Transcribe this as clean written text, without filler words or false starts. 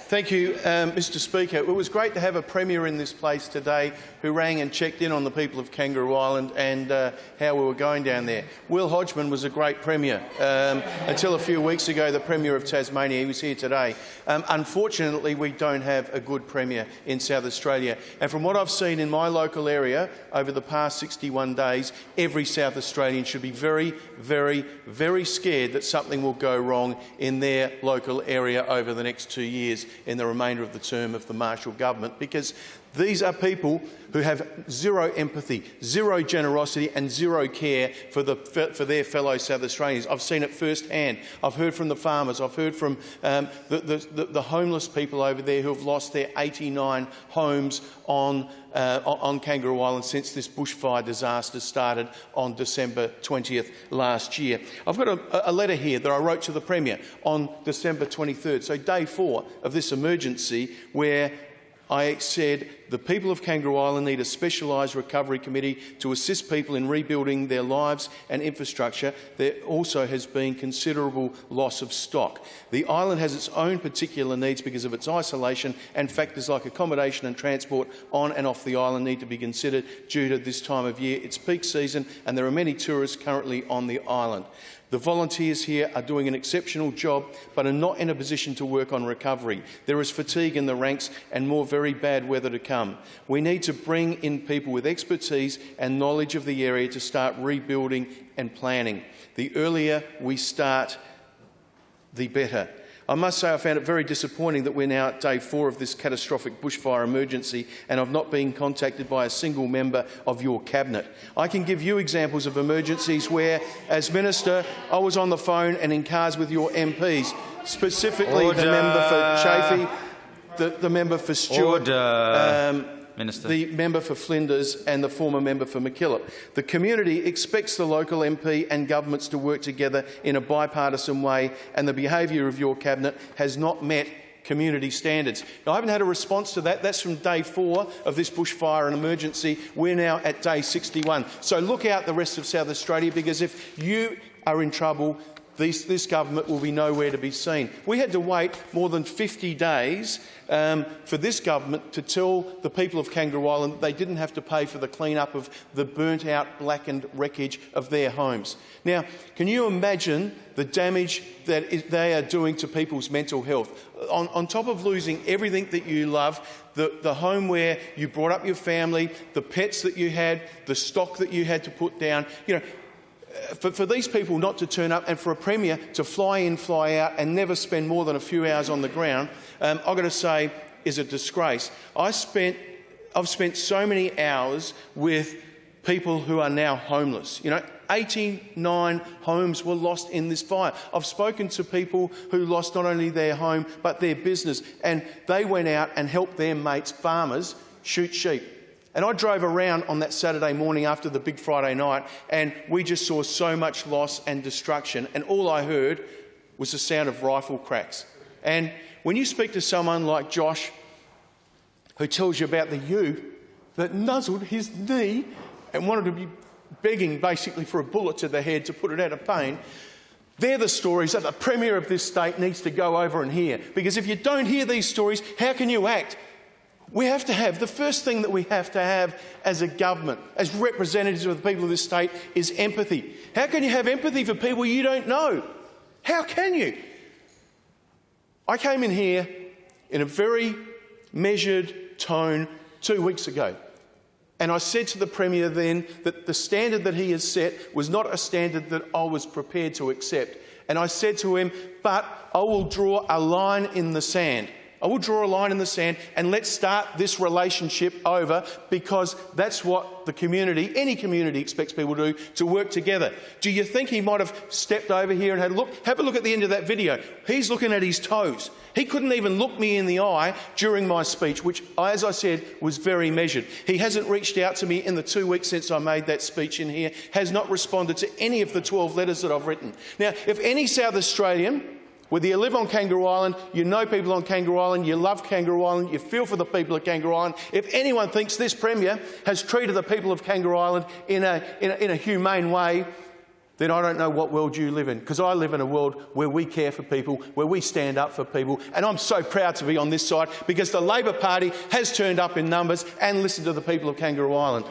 Thank you, Mr Speaker. It was great to have a Premier in this place today who rang and checked in on the people of Kangaroo Island and how we were going down there. Will Hodgman was a great Premier. Until a few weeks ago, the Premier of Tasmania, he was here today. Unfortunately, we don't have a good Premier in South Australia. And from what I've seen in my local area over the past 61 days, every South Australian should be very, very, very scared that something will go wrong in their local area over the next 2 years in the remainder of the term of the Marshall government, because these are people who have zero empathy, zero generosity and zero care for their fellow South Australians. I've seen it firsthand. I've heard from the farmers. I've heard from the homeless people over there who have lost their 89 homes on Kangaroo Island since this bushfire disaster started on December 20th last year. I've got a letter here that I wrote to the Premier on December 23rd, so day 4 of this emergency, where I said the people of Kangaroo Island need a specialised recovery committee to assist people in rebuilding their lives and infrastructure. There also has been considerable loss of stock. The island has its own particular needs because of its isolation, and factors like accommodation and transport on and off the island need to be considered due to this time of year. It's peak season and there are many tourists currently on the island. The volunteers here are doing an exceptional job but are not in a position to work on recovery. There is fatigue in the ranks and more very bad weather to come. We need to bring in people with expertise and knowledge of the area to start rebuilding and planning. The earlier we start, the better. I must say I found it very disappointing that we're now at day 4 of this catastrophic bushfire emergency and I've not been contacted by a single member of your cabinet. I can give you examples of emergencies where, as Minister, I was on the phone and in cars with your MPs, specifically the member for Chafee, the member for Stewart, Minister, the member for Flinders and the former member for MacKillop. The community expects the local MP and governments to work together in a bipartisan way, and the behaviour of your cabinet has not met community standards. Now, I haven't had a response to that. That's from day 4 of this bushfire and emergency. We're now at day 61. So look out the rest of South Australia, because if you are in trouble, this government will be nowhere to be seen. We had to wait more than 50 days for this government to tell the people of Kangaroo Island that they didn't have to pay for the clean-up of the burnt-out, blackened wreckage of their homes. Now, can you imagine the damage that they are doing to people's mental health? On top of losing everything that you love, the home where you brought up your family, the pets that you had, the stock that you had to put down, for these people not to turn up and for a Premier to fly in, fly out and never spend more than a few hours on the ground, I've got to say, is a disgrace. I've spent so many hours with people who are now homeless. 89 homes were lost in this fire. I've spoken to people who lost not only their home but their business, and they went out and helped their mates, farmers, shoot sheep. And I drove around on that Saturday morning after the big Friday night, and we just saw so much loss and destruction, and all I heard was the sound of rifle cracks. And when you speak to someone like Josh, who tells you about the ute that nuzzled his knee and wanted to be begging basically for a bullet to the head to put it out of pain, they're the stories that the Premier of this state needs to go over and hear. Because if you don't hear these stories, how can you act? We have to have, the first thing that we have to have as a government, as representatives of the people of this state, is empathy. How can you have empathy for people you don't know? How can you? I came in here in a very measured tone 2 weeks ago, and I said to the Premier then that the standard that he has set was not a standard that I was prepared to accept. And I said to him, but I will draw a line in the sand. I will draw a line in the sand and let's start this relationship over, because that's what the community, any community, expects people to do, to work together. Do you think he might have stepped over here and had a look? Have a look at the end of that video. He's looking at his toes. He couldn't even look me in the eye during my speech, which, as I said, was very measured. He hasn't reached out to me in the 2 weeks since I made that speech in here, has not responded to any of the 12 letters that I've written. Now, if any South Australian, whether you live on Kangaroo Island, you know people on Kangaroo Island, you love Kangaroo Island, you feel for the people of Kangaroo Island, if anyone thinks this Premier has treated the people of Kangaroo Island in a humane way, then I don't know what world you live in, because I live in a world where we care for people, where we stand up for people, and I'm so proud to be on this side because the Labor Party has turned up in numbers and listened to the people of Kangaroo Island.